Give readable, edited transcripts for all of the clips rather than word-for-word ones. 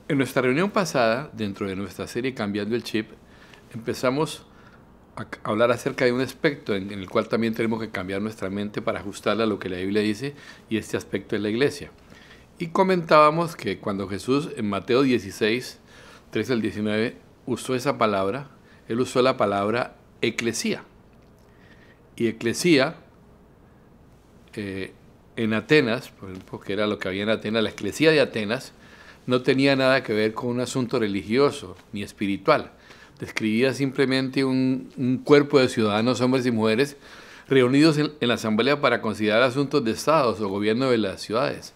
En nuestra reunión pasada, dentro de nuestra serie Cambiando el Chip, empezamos a hablar acerca de un aspecto en el cual también tenemos que cambiar nuestra mente para ajustarla a lo que la Biblia dice, y este aspecto es la iglesia. Y comentábamos que cuando Jesús en Mateo 16, 13 al 19, usó esa palabra, él usó la palabra eclesía. Y eclesía, en Atenas, por ejemplo, que era lo que había en Atenas, la eclesía de Atenas, no tenía nada que ver con un asunto religioso ni espiritual. Describía simplemente un cuerpo de ciudadanos, hombres y mujeres, reunidos en la asamblea para considerar asuntos de estados o gobierno de las ciudades,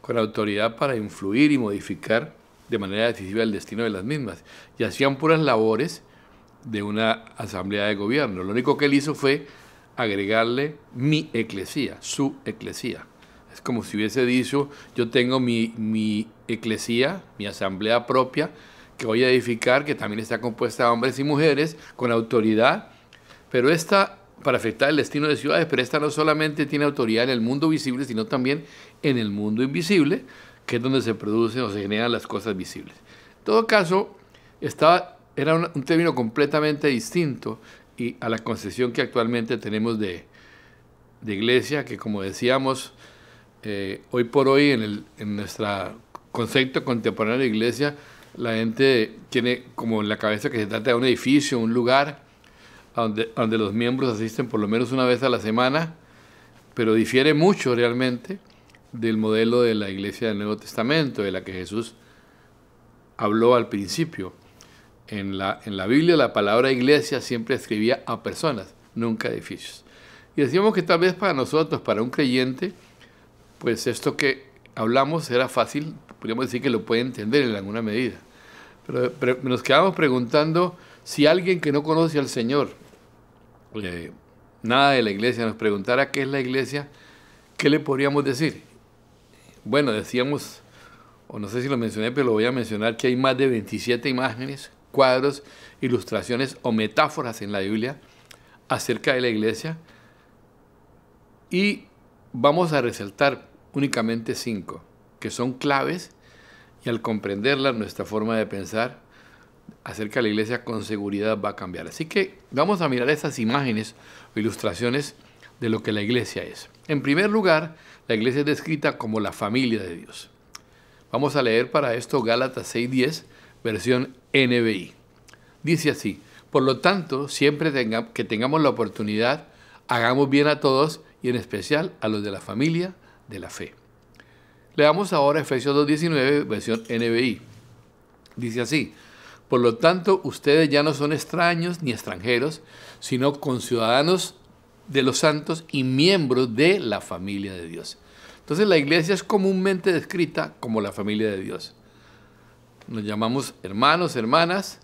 con autoridad para influir y modificar de manera decisiva el destino de las mismas. Y hacían puras labores de una asamblea de gobierno. Lo único que él hizo fue agregarle mi eclesía, su eclesía. Es como si hubiese dicho, yo tengo mi eclesía, mi asamblea propia, que voy a edificar, que también está compuesta de hombres y mujeres, con autoridad, pero esta, para afectar el destino de ciudades, pero esta no solamente tiene autoridad en el mundo visible, sino también en el mundo invisible, que es donde se producen o se generan las cosas visibles. En todo caso, era un término completamente distinto y a la concepción que actualmente tenemos de iglesia, que como decíamos, hoy por hoy en nuestro concepto contemporáneo de iglesia, la gente tiene como en la cabeza que se trata de un edificio, un lugar donde los miembros asisten por lo menos una vez a la semana, pero difiere mucho realmente del modelo de la iglesia del Nuevo Testamento, de la que Jesús habló al principio. En la Biblia la palabra iglesia siempre escribía a personas, nunca a edificios. Y decíamos que tal vez para nosotros, para un creyente, pues esto que hablamos era fácil, podríamos decir que lo puede entender en alguna medida. Pero nos quedamos preguntando si alguien que no conoce al Señor, nada de la iglesia, nos preguntara qué es la iglesia, ¿qué le podríamos decir? Bueno, decíamos, o no sé si lo mencioné, pero lo voy a mencionar, que hay más de 27 imágenes, cuadros, ilustraciones o metáforas en la Biblia acerca de la iglesia, y vamos a resaltar únicamente 5, que son claves, y al comprenderlas, nuestra forma de pensar acerca de la iglesia con seguridad va a cambiar. Así que vamos a mirar esas imágenes o ilustraciones de lo que la iglesia es. En primer lugar, la iglesia es descrita como la familia de Dios. Vamos a leer para esto Gálatas 6:10, versión NBI. Dice así: por lo tanto, siempre que tengamos la oportunidad, hagamos bien a todos y en especial a los de la familia de la fe. Leamos ahora Efesios 2:19, versión NBI. Dice así: por lo tanto, ustedes ya no son extraños ni extranjeros, sino conciudadanos de los santos y miembros de la familia de Dios. Entonces la iglesia es comúnmente descrita como la familia de Dios. Nos llamamos hermanos, hermanas,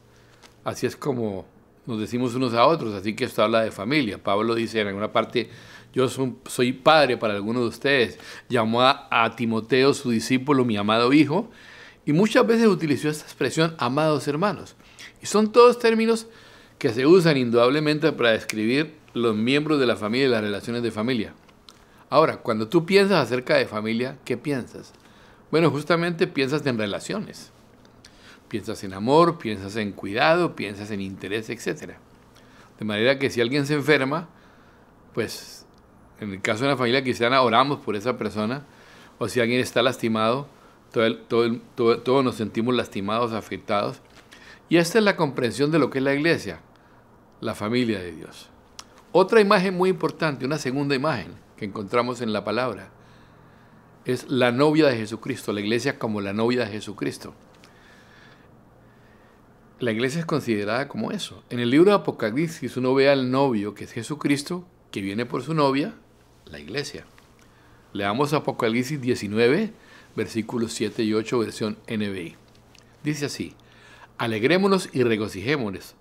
así es como nos decimos unos a otros, así que esto habla de familia. Pablo dice en alguna parte: yo soy padre para algunos de ustedes. Llamó a Timoteo, su discípulo, mi amado hijo, y muchas veces utilizó esta expresión, amados hermanos. Y son todos términos que se usan indudablemente para describir los miembros de la familia y las relaciones de familia. Ahora, cuando tú piensas acerca de familia, ¿qué piensas? Bueno, justamente piensas en relaciones. Piensas en amor, piensas en cuidado, piensas en interés, etc. De manera que si alguien se enferma, pues en el caso de una familia cristiana oramos por esa persona, o si alguien está lastimado, todos nos sentimos lastimados, afectados. Y esta es la comprensión de lo que es la iglesia, la familia de Dios. Otra imagen muy importante, una segunda imagen que encontramos en la palabra, es la novia de Jesucristo, la iglesia como la novia de Jesucristo. La iglesia es considerada como eso. En el libro de Apocalipsis uno ve al novio, que es Jesucristo, que viene por su novia, la iglesia. Leamos Apocalipsis 19, versículos 7 y 8, versión NBI. Dice así: alegrémonos y regocijémonos.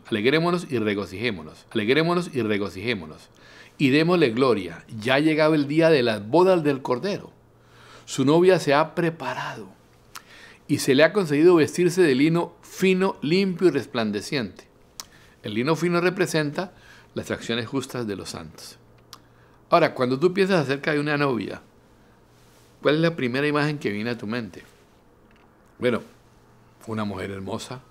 Alegrémonos y regocijémonos. Alegrémonos y regocijémonos. Y démosle gloria. Ya ha llegado el día de las bodas del Cordero. Su novia se ha preparado y se le ha concedido vestirse de lino fino, limpio y resplandeciente. El lino fino representa las acciones justas de los santos. Ahora, cuando tú piensas acerca de una novia, ¿cuál es la primera imagen que viene a tu mente? Bueno, una mujer hermosa,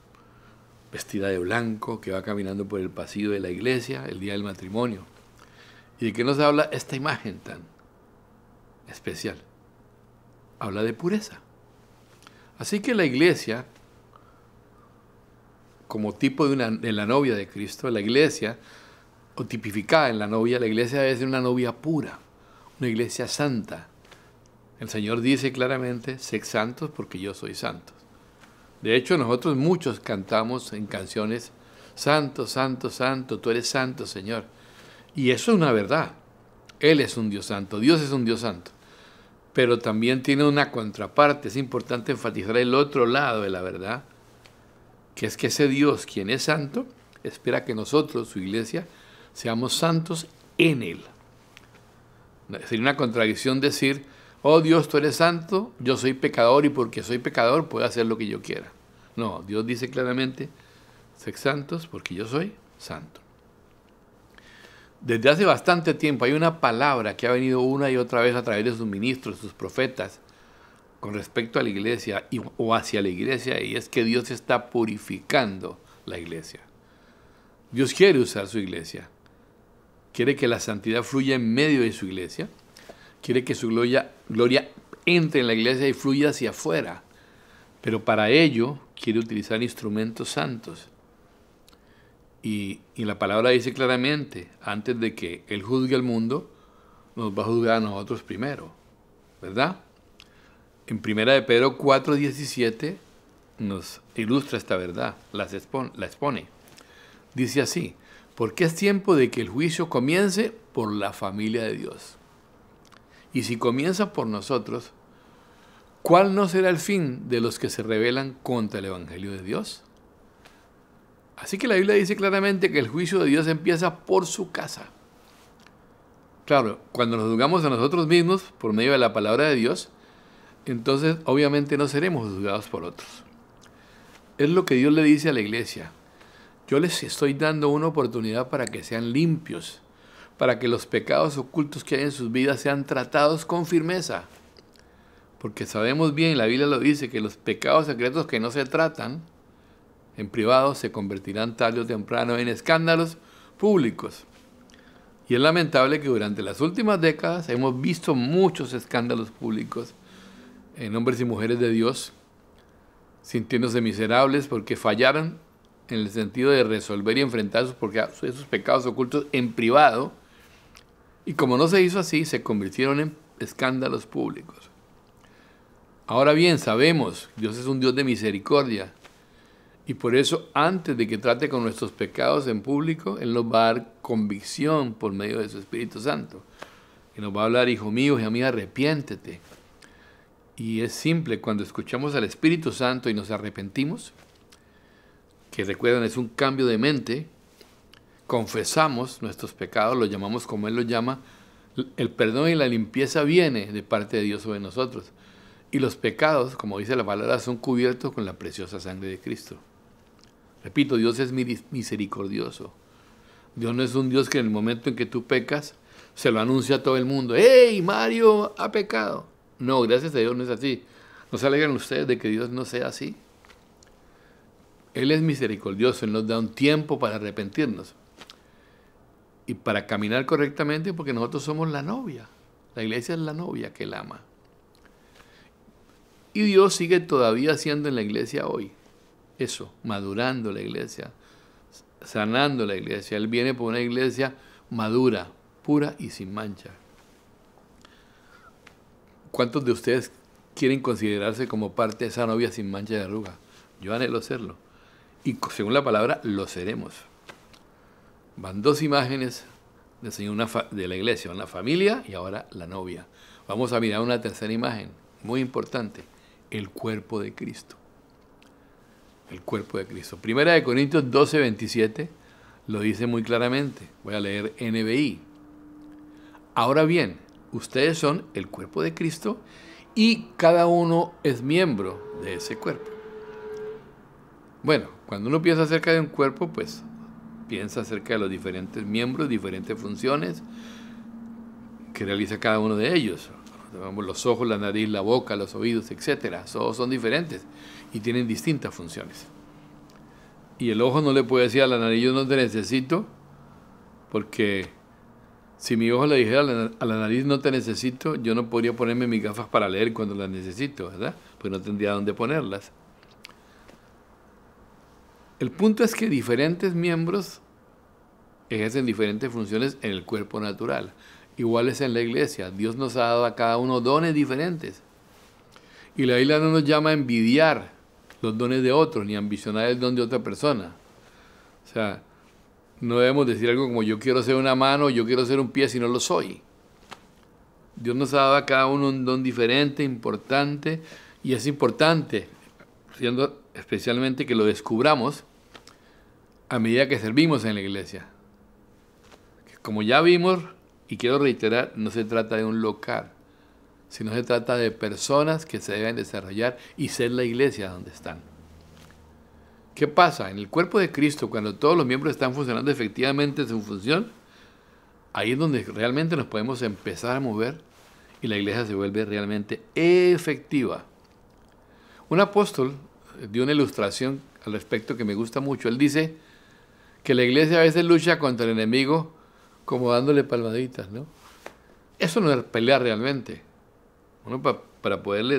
vestida de blanco, que va caminando por el pasillo de la iglesia el día del matrimonio. ¿Y de qué nos habla esta imagen tan especial? Habla de pureza. Así que la iglesia, como tipo de la novia de Cristo, la iglesia, o tipificada en la novia, la iglesia debe ser una novia pura, una iglesia santa. El Señor dice claramente, sed santos porque yo soy santo. De hecho, nosotros muchos cantamos en canciones, santo, santo, santo, tú eres santo, Señor. Y eso es una verdad. Él es un Dios santo, Dios es un Dios santo. Pero también tiene una contraparte, es importante enfatizar el otro lado de la verdad, que es que ese Dios, quien es santo, espera que nosotros, su iglesia, seamos santos en Él. Sería una contradicción decir, oh Dios, tú eres santo, yo soy pecador y porque soy pecador puedo hacer lo que yo quiera. No, Dios dice claramente, sed santos porque yo soy santo. Desde hace bastante tiempo hay una palabra que ha venido una y otra vez a través de sus ministros, sus profetas, con respecto a la iglesia o hacia la iglesia, y es que Dios está purificando la iglesia. Dios quiere usar su iglesia. Quiere que la santidad fluya en medio de su iglesia. Quiere que su gloria entre en la iglesia y fluya hacia afuera. Pero para ello quiere utilizar instrumentos santos. Y la palabra dice claramente, antes de que Él juzgue al mundo, nos va a juzgar a nosotros primero. ¿Verdad? En 1 de Pedro 4:17 nos ilustra esta verdad, la expone. Dice así, porque es tiempo de que el juicio comience por la familia de Dios. Y si comienza por nosotros, ¿cuál no será el fin de los que se rebelan contra el Evangelio de Dios? Así que la Biblia dice claramente que el juicio de Dios empieza por su casa. Claro, cuando nos juzgamos a nosotros mismos por medio de la palabra de Dios, entonces obviamente no seremos juzgados por otros. Es lo que Dios le dice a la iglesia. Yo les estoy dando una oportunidad para que sean limpios, para que los pecados ocultos que hay en sus vidas sean tratados con firmeza. Porque sabemos bien, la Biblia lo dice, que los pecados secretos que no se tratan en privado se convertirán tarde o temprano en escándalos públicos. Y es lamentable que durante las últimas décadas hemos visto muchos escándalos públicos en hombres y mujeres de Dios, sintiéndose miserables porque fallaron en el sentido de resolver y enfrentar esos pecados ocultos en privado, y como no se hizo así, se convirtieron en escándalos públicos. Ahora bien, sabemos, Dios es un Dios de misericordia, y por eso, antes de que trate con nuestros pecados en público, Él nos va a dar convicción por medio de su Espíritu Santo, y nos va a hablar, hijo mío, hija mía, arrepiéntete. Y es simple, cuando escuchamos al Espíritu Santo y nos arrepentimos, que recuerdan es un cambio de mente, confesamos nuestros pecados, los llamamos como Él los llama, el perdón y la limpieza viene de parte de Dios sobre nosotros. Y los pecados, como dice la palabra, son cubiertos con la preciosa sangre de Cristo. Repito, Dios es misericordioso. Dios no es un Dios que en el momento en que tú pecas, se lo anuncia a todo el mundo. ¡Hey, Mario ha pecado! No, gracias a Dios no es así. ¿No se alegran ustedes de que Dios no sea así? Él es misericordioso, Él nos da un tiempo para arrepentirnos y para caminar correctamente, porque nosotros somos la novia. La iglesia es la novia que Él ama. Y Dios sigue todavía haciendo en la iglesia hoy eso, madurando la iglesia, sanando la iglesia. Él viene por una iglesia madura, pura y sin mancha. ¿Cuántos de ustedes quieren considerarse como parte de esa novia sin mancha de arruga? Yo anhelo serlo. Y según la palabra, lo seremos. Van dos imágenes del Señor de la iglesia, una familia y ahora la novia. Vamos a mirar una tercera imagen, muy importante, el cuerpo de Cristo. El cuerpo de Cristo. Primera de Corintios 12:27 lo dice muy claramente. Voy a leer NBI. Ahora bien, ustedes son el cuerpo de Cristo y cada uno es miembro de ese cuerpo. Bueno, cuando uno piensa acerca de un cuerpo, pues piensa acerca de los diferentes miembros, diferentes funciones que realiza cada uno de ellos. Digamos, los ojos, la nariz, la boca, los oídos, etcétera. Todos son diferentes y tienen distintas funciones. Y el ojo no le puede decir a la nariz, yo no te necesito, porque si mi ojo le dijera a la nariz, no te necesito, yo no podría ponerme mis gafas para leer cuando las necesito, ¿verdad? Pues no tendría dónde ponerlas. El punto es que diferentes miembros ejercen diferentes funciones en el cuerpo natural. Igual es en la iglesia. Dios nos ha dado a cada uno dones diferentes. Y la Biblia no nos llama a envidiar los dones de otros, ni a ambicionar el don de otra persona. O sea, no debemos decir algo como yo quiero ser una mano, yo quiero ser un pie si no lo soy. Dios nos ha dado a cada uno un don diferente, importante, y es importante, siendo especialmente que lo descubramos a medida que servimos en la iglesia. Como ya vimos, y quiero reiterar, no se trata de un local, sino se trata de personas que se deben desarrollar y ser la iglesia donde están. ¿Qué pasa? En el cuerpo de Cristo, cuando todos los miembros están funcionando efectivamente en su función, ahí es donde realmente nos podemos empezar a mover y la iglesia se vuelve realmente efectiva. Un apóstol dio una ilustración al respecto que me gusta mucho. Él dice que la iglesia a veces lucha contra el enemigo como dándole palmaditas, ¿no? Eso no es pelear realmente. Uno para poderle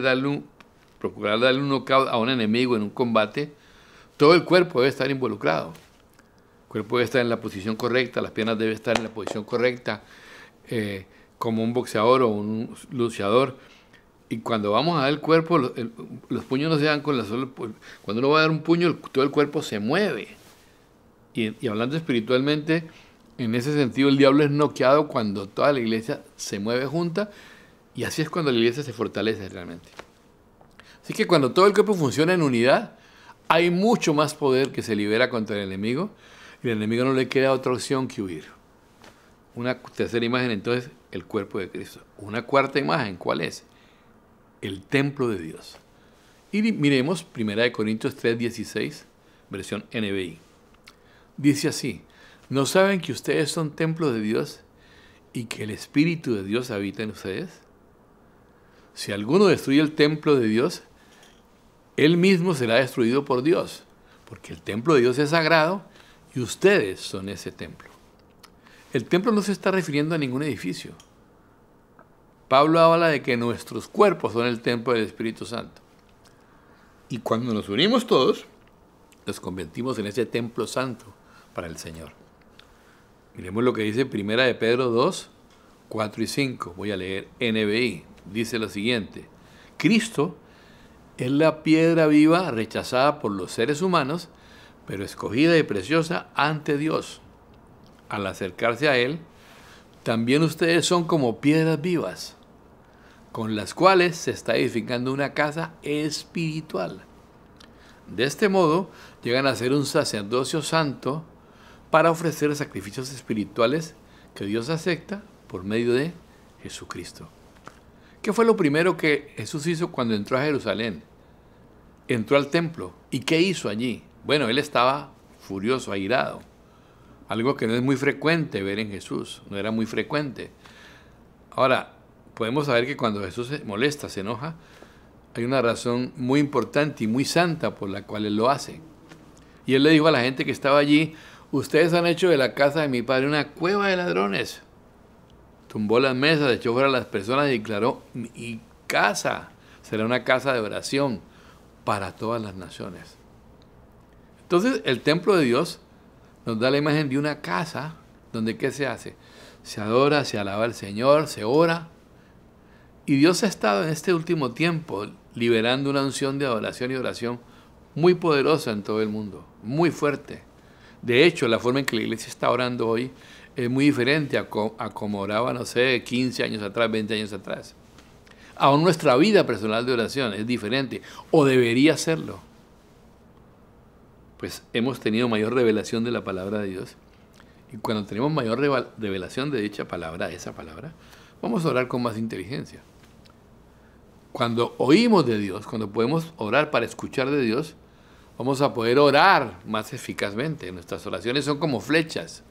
procurar darle un knockout a un enemigo en un combate, todo el cuerpo debe estar involucrado. El cuerpo debe estar en la posición correcta, las piernas deben estar en la posición correcta, como un boxeador o un luchador. Y cuando vamos a dar el cuerpo, los puños no se dan con la sola... Cuando uno va a dar un puño, todo el cuerpo se mueve. Y hablando espiritualmente, en ese sentido, el diablo es noqueado cuando toda la iglesia se mueve junta, y así es cuando la iglesia se fortalece realmente. Así que cuando todo el cuerpo funciona en unidad, hay mucho más poder que se libera contra el enemigo, y al enemigo no le queda otra opción que huir. Una tercera imagen, entonces, el cuerpo de Cristo. Una cuarta imagen, ¿cuál es? El templo de Dios. Y miremos 1 Corintios 3:16, versión NBI. Dice así: ¿no saben que ustedes son templo de Dios y que el Espíritu de Dios habita en ustedes? Si alguno destruye el templo de Dios, él mismo será destruido por Dios, porque el templo de Dios es sagrado y ustedes son ese templo. El templo no se está refiriendo a ningún edificio. Pablo habla de que nuestros cuerpos son el templo del Espíritu Santo. Y cuando nos unimos todos, nos convertimos en ese templo santo para el Señor. Miremos lo que dice 1 de Pedro 2, 4 y 5. Voy a leer NBI. Dice lo siguiente: Cristo es la piedra viva rechazada por los seres humanos, pero escogida y preciosa ante Dios. Al acercarse a Él, también ustedes son como piedras vivas, con las cuales se está edificando una casa espiritual. De este modo, llegan a ser un sacerdocio santo para ofrecer sacrificios espirituales que Dios acepta por medio de Jesucristo. ¿Qué fue lo primero que Jesús hizo cuando entró a Jerusalén? Entró al templo. ¿Y qué hizo allí? Bueno, él estaba furioso, airado. Algo que no es muy frecuente ver en Jesús, no era muy frecuente. Ahora, podemos saber que cuando Jesús se molesta, se enoja, hay una razón muy importante y muy santa por la cual él lo hace. Y él le dijo a la gente que estaba allí: ustedes han hecho de la casa de mi padre una cueva de ladrones. Tumbó las mesas, echó fuera a las personas y declaró: mi casa será una casa de oración para todas las naciones. Entonces, el templo de Dios nos da la imagen de una casa donde ¿qué se hace? Se adora, se alaba al Señor, se ora. Y Dios ha estado en este último tiempo liberando una unción de adoración y oración muy poderosa en todo el mundo, muy fuerte. De hecho, la forma en que la iglesia está orando hoy es muy diferente a como oraba, no sé, 15 años atrás, 20 años atrás. Aún nuestra vida personal de oración es diferente, o debería serlo. Pues hemos tenido mayor revelación de la palabra de Dios. Y cuando tenemos mayor revelación de dicha palabra, esa palabra, vamos a orar con más inteligencia. Cuando oímos de Dios, cuando podemos orar para escuchar de Dios, vamos a poder orar más eficazmente. Nuestras oraciones son como flechas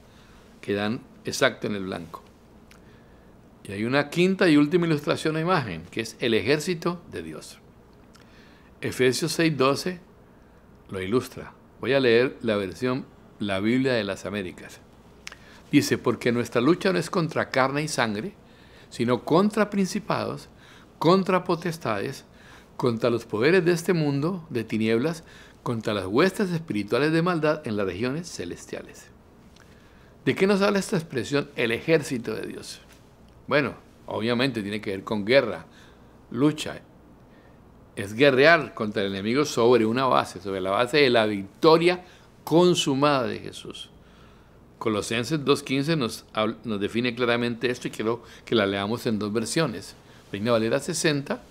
que dan exacto en el blanco. Y hay una quinta y última ilustración o imagen, que es el ejército de Dios. Efesios 6:12 lo ilustra. Voy a leer la versión, la Biblia de las Américas. Dice, porque nuestra lucha no es contra carne y sangre, sino contra principados, contra potestades, contra los poderes de este mundo de tinieblas, contra las huestes espirituales de maldad en las regiones celestiales. ¿De qué nos habla esta expresión, el ejército de Dios? Bueno, obviamente tiene que ver con guerra, lucha. Es guerrear contra el enemigo sobre una base, sobre la base de la victoria consumada de Jesús. Colosenses 2:15 nos define claramente esto y quiero que la leamos en dos versiones. Reina Valera 60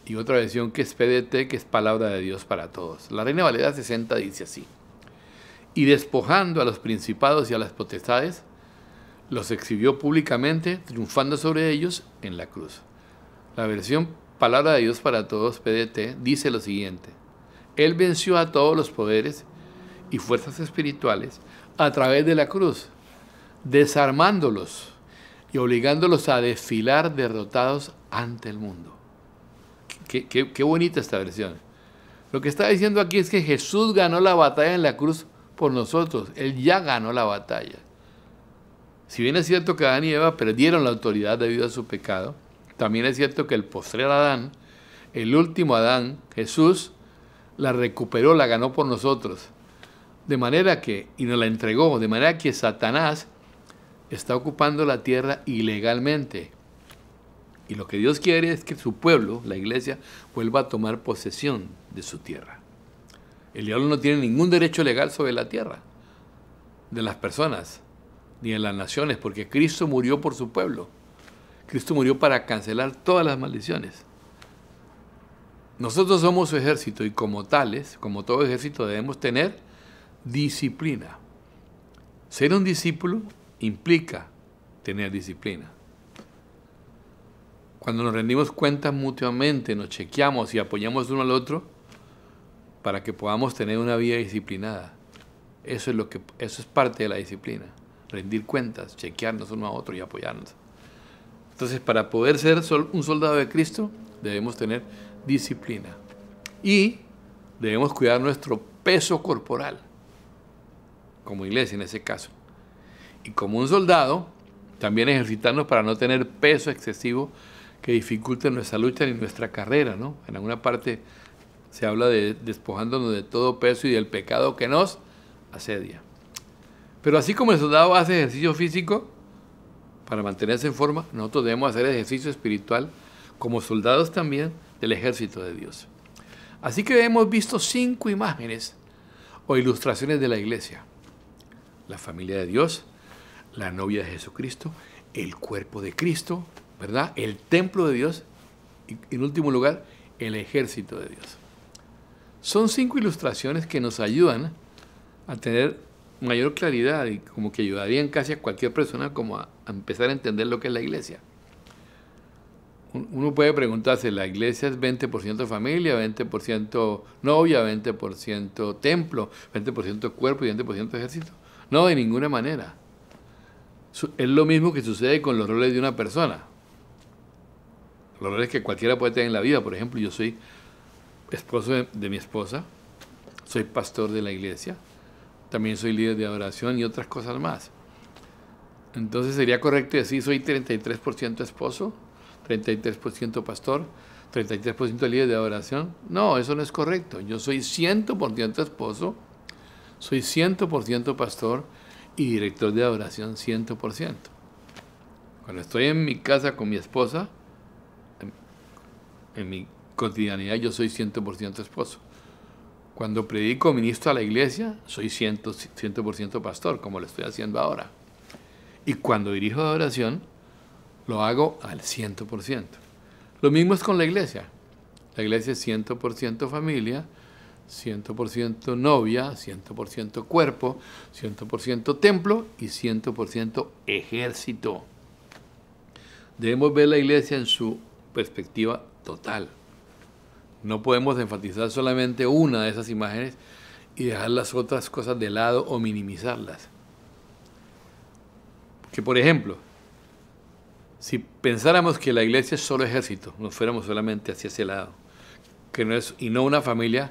y otra versión que es PDT, que es Palabra de Dios para Todos. La Reina Valera 60 dice así: y despojando a los principados y a las potestades, los exhibió públicamente, triunfando sobre ellos en la cruz. La versión Palabra de Dios para Todos, PDT, dice lo siguiente: Él venció a todos los poderes y fuerzas espirituales a través de la cruz, desarmándolos y obligándolos a desfilar derrotados ante el mundo. Qué bonita esta versión. Lo que está diciendo aquí es que Jesús ganó la batalla en la cruz por nosotros. Él ya ganó la batalla. Si bien es cierto que Adán y Eva perdieron la autoridad debido a su pecado, también es cierto que el postrer Adán, el último Adán, Jesús, la recuperó, la ganó por nosotros. De manera que, y nos la entregó, de manera que Satanás está ocupando la tierra ilegalmente. Y lo que Dios quiere es que su pueblo, la iglesia, vuelva a tomar posesión de su tierra. El diablo no tiene ningún derecho legal sobre la tierra, de las personas, ni de las naciones, porque Cristo murió por su pueblo. Cristo murió para cancelar todas las maldiciones. Nosotros somos su ejército y como tales, como todo ejército, debemos tener disciplina. Ser un discípulo implica tener disciplina. Cuando nos rendimos cuentas mutuamente, nos chequeamos y apoyamos uno al otro para que podamos tener una vida disciplinada. Eso es parte de la disciplina. Rendir cuentas, chequearnos uno a otro y apoyarnos. Entonces, para poder ser un soldado de Cristo, debemos tener disciplina. Y debemos cuidar nuestro peso corporal, como iglesia en ese caso. Y como un soldado, también ejercitarnos para no tener peso excesivo que dificulte nuestra lucha ni nuestra carrera, ¿no? En alguna parte se habla de despojándonos de todo peso y del pecado que nos asedia. Pero así como el soldado hace ejercicio físico para mantenerse en forma, nosotros debemos hacer ejercicio espiritual como soldados también del ejército de Dios. Así que hemos visto 5 imágenes o ilustraciones de la iglesia: la familia de Dios, la novia de Jesucristo, el cuerpo de Cristo, ¿verdad? El templo de Dios y, en último lugar, el ejército de Dios. Son 5 ilustraciones que nos ayudan a tener mayor claridad y como que ayudarían casi a cualquier persona como a empezar a entender lo que es la iglesia. Uno puede preguntarse, ¿la iglesia es 20% familia, 20% novia, 20% templo, 20% cuerpo y 20% ejército? No, de ninguna manera. Es lo mismo que sucede con los roles de una persona. Los roles que cualquiera puede tener en la vida. Por ejemplo, yo soy esposo de mi esposa, soy pastor de la iglesia, también soy líder de adoración y otras cosas más. Entonces sería correcto decir, soy 33% esposo, 33% pastor, 33% líder de adoración. No, eso no es correcto. Yo soy 100% esposo, soy 100% pastor y director de adoración 100%. Cuando estoy en mi casa con mi esposa, en mi cotidianidad, yo soy 100% esposo. Cuando predico o ministro a la iglesia, soy 100% pastor, como lo estoy haciendo ahora. Y cuando dirijo adoración, lo hago al 100%. Lo mismo es con la iglesia. La iglesia es 100% familia, 100% novia, 100% cuerpo, 100% templo y 100% ejército. Debemos ver la iglesia en su perspectiva total. No podemos enfatizar solamente una de esas imágenes y dejar las otras cosas de lado o minimizarlas. Que por ejemplo, Si pensáramos que la iglesia es solo ejército, nos fuéramos solamente hacia ese lado, que no es, y no una familia,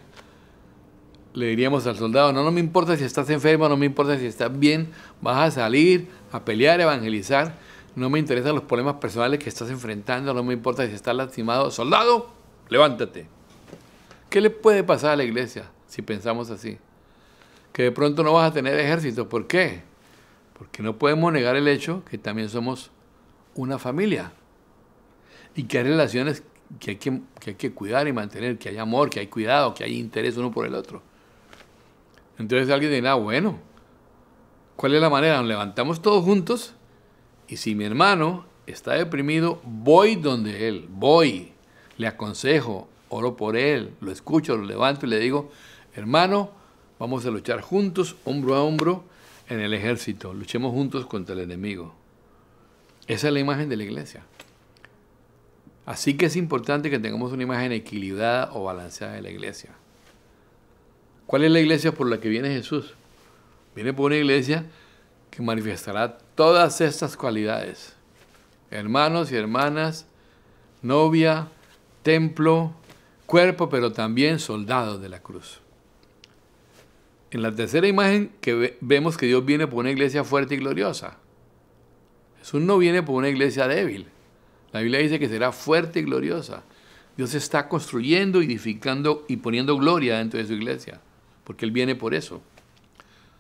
le diríamos al soldado, no me importa si estás enfermo, no me importa si estás bien, vas a salir a pelear, a evangelizar, no me interesan los problemas personales que estás enfrentando, no me importa si estás lastimado, soldado, levántate. ¿Qué le puede pasar a la iglesia si pensamos así? Que de pronto no vas a tener ejército, ¿por qué? Porque no podemos negar el hecho que también somos una familia y que hay relaciones que hay que cuidar y mantener, que hay amor, que hay cuidado, que hay interés uno por el otro. Entonces alguien dirá, bueno, ¿cuál es la manera? Nos levantamos todos juntos y si mi hermano está deprimido, voy donde él, voy, le aconsejo, oro por él, lo escucho, lo levanto y le digo, hermano, vamos a luchar juntos, hombro a hombro, en el ejército, luchemos juntos contra el enemigo. Esa es la imagen de la iglesia. Así que es importante que tengamos una imagen equilibrada o balanceada de la iglesia. ¿Cuál es la iglesia por la que viene Jesús? Viene por una iglesia que manifestará todas estas cualidades. Hermanos y hermanas, novia, templo, cuerpo, pero también soldados de la cruz. En la tercera imagen que vemos que Dios viene por una iglesia fuerte y gloriosa. Jesús no viene por una iglesia débil. La Biblia dice que será fuerte y gloriosa. Dios está construyendo, edificando y poniendo gloria dentro de su iglesia, porque Él viene por eso.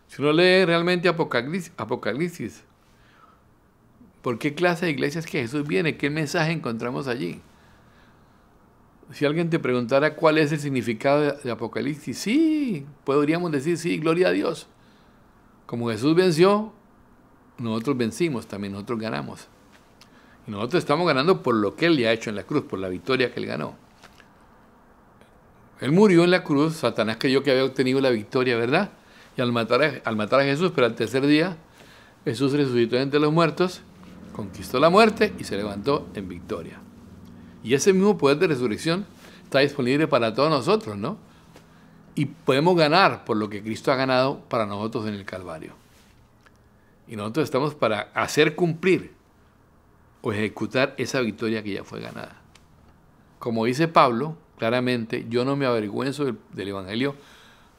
Si uno lee realmente Apocalipsis, ¿por qué clase de iglesia es que Jesús viene? ¿Qué mensaje encontramos allí? Si alguien te preguntara cuál es el significado de Apocalipsis, sí, podríamos decir sí, gloria a Dios. Como Jesús venció, nosotros vencimos, también nosotros ganamos. Y nosotros estamos ganando por lo que Él ya ha hecho en la cruz, por la victoria que Él ganó. Él murió en la cruz, Satanás creyó que había obtenido la victoria, ¿verdad? Y al matar a Jesús, pero al tercer día, Jesús resucitó entre los muertos, conquistó la muerte y se levantó en victoria. Y ese mismo poder de resurrección está disponible para todos nosotros, ¿no? Y podemos ganar por lo que Cristo ha ganado para nosotros en el Calvario. Y nosotros estamos para hacer cumplir o ejecutar esa victoria que ya fue ganada. Como dice Pablo, claramente, yo no me avergüenzo del Evangelio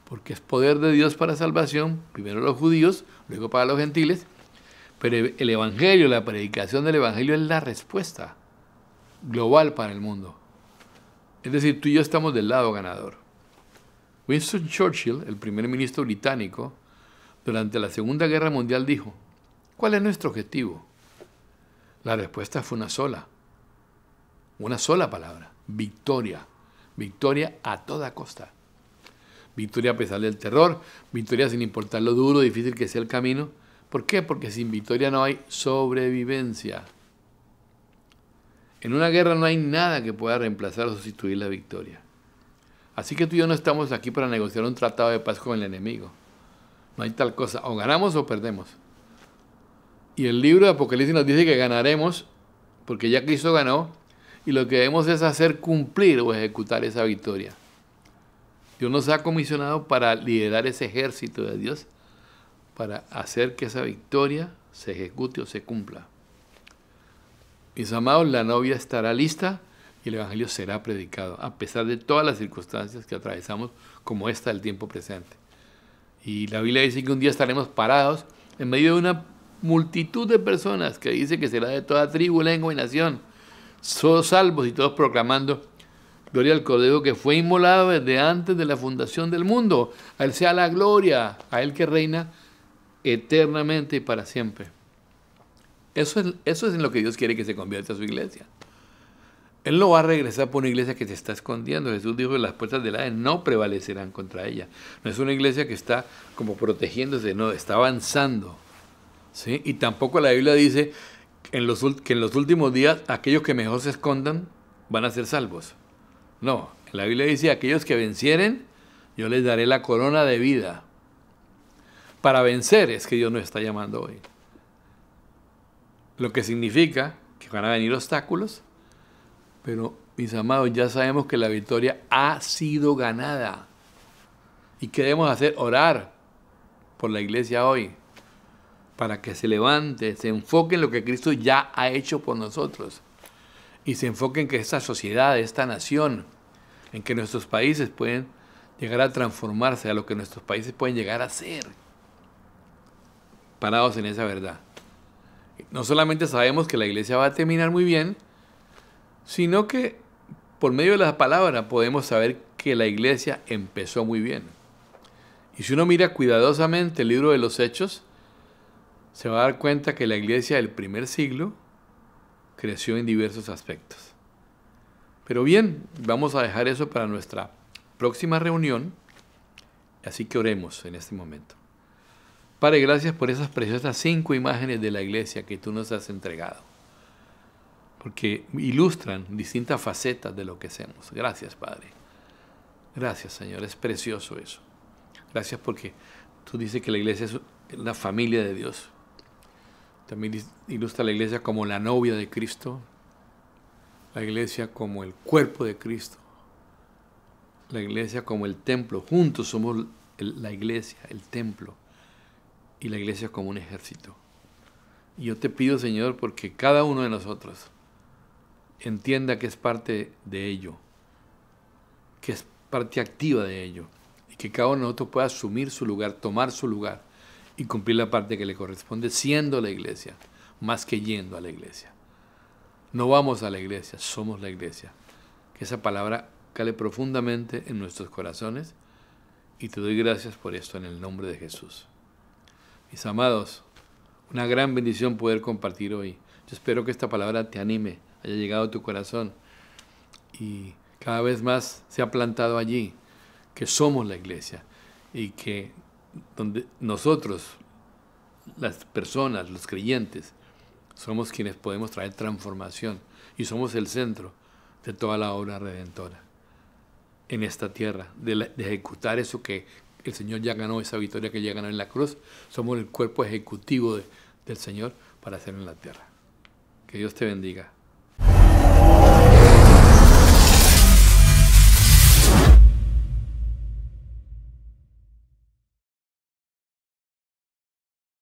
porque es poder de Dios para salvación, primero los judíos, luego para los gentiles, pero el Evangelio, la predicación del Evangelio es la respuesta global para el mundo. Es decir, tú y yo estamos del lado ganador. Winston Churchill, el primer ministro británico, durante la Segunda Guerra Mundial dijo, ¿cuál es nuestro objetivo? La respuesta fue una sola palabra, victoria. Victoria a toda costa. Victoria a pesar del terror, victoria sin importar lo duro, difícil que sea el camino. ¿Por qué? Porque sin victoria no hay sobrevivencia. En una guerra no hay nada que pueda reemplazar o sustituir la victoria. Así que tú y yo no estamos aquí para negociar un tratado de paz con el enemigo. No hay tal cosa, o ganamos o perdemos. Y el libro de Apocalipsis nos dice que ganaremos porque ya Cristo ganó y lo que debemos es hacer cumplir o ejecutar esa victoria. Dios nos ha comisionado para liderar ese ejército de Dios, para hacer que esa victoria se ejecute o se cumpla. Mis amados, la novia estará lista y el Evangelio será predicado, a pesar de todas las circunstancias que atravesamos, como esta del tiempo presente. Y la Biblia dice que un día estaremos parados en medio de una multitud de personas que dice que será de toda tribu, lengua y nación, todos salvos y todos proclamando gloria al Cordero que fue inmolado desde antes de la fundación del mundo. A Él sea la gloria, a Él que reina eternamente y para siempre. Eso es en lo que Dios quiere que se convierta a su iglesia. Él no va a regresar por una iglesia que se está escondiendo. Jesús dijo que las puertas del Hades no prevalecerán contra ella. No es una iglesia que está como protegiéndose, no, está avanzando. ¿Sí? Y tampoco la Biblia dice que en los últimos días aquellos que mejor se escondan van a ser salvos. No, la Biblia dice aquellos que vencieren, yo les daré la corona de vida. Para vencer es que Dios nos está llamando hoy. Lo que significa que van a venir obstáculos, pero mis amados, ya sabemos que la victoria ha sido ganada. ¿Y qué debemos hacer? Orar por la iglesia hoy. para que se levante, se enfoque en lo que Cristo ya ha hecho por nosotros y se enfoque en que esta sociedad, esta nación, en que nuestros países pueden llegar a transformarse a lo que nuestros países pueden llegar a ser, parados en esa verdad. No solamente sabemos que la iglesia va a terminar muy bien, sino que por medio de la palabra podemos saber que la iglesia empezó muy bien. Y si uno mira cuidadosamente el libro de los Hechos, se va a dar cuenta que la iglesia del primer siglo creció en diversos aspectos. Pero bien, vamos a dejar eso para nuestra próxima reunión, así que oremos en este momento. Padre, gracias por esas preciosas 5 imágenes de la iglesia que tú nos has entregado, porque ilustran distintas facetas de lo que hacemos. Gracias, Padre. Gracias, Señor, es precioso eso. Gracias porque tú dices que la iglesia es la familia de Dios. También ilustra la iglesia como la novia de Cristo, la iglesia como el cuerpo de Cristo, la iglesia como el templo. Juntos somos la iglesia, el templo, y la iglesia como un ejército. Y yo te pido, Señor, porque cada uno de nosotros entienda que es parte de ello, que es parte activa de ello, y que cada uno de nosotros pueda asumir su lugar, tomar su lugar y cumplir la parte que le corresponde, siendo la iglesia, más que yendo a la iglesia. No vamos a la iglesia, somos la iglesia. Que esa palabra cale profundamente en nuestros corazones, y te doy gracias por esto en el nombre de Jesús. Mis amados, una gran bendición poder compartir hoy. Yo espero que esta palabra te anime, haya llegado a tu corazón y cada vez más se ha plantado allí que somos la iglesia y que donde nosotros, las personas, los creyentes, somos quienes podemos traer transformación y somos el centro de toda la obra redentora en esta tierra, de ejecutar eso que el Señor ya ganó, esa victoria que ya ganó en la cruz. Somos el cuerpo ejecutivo del Señor para hacerlo en la tierra. Que Dios te bendiga.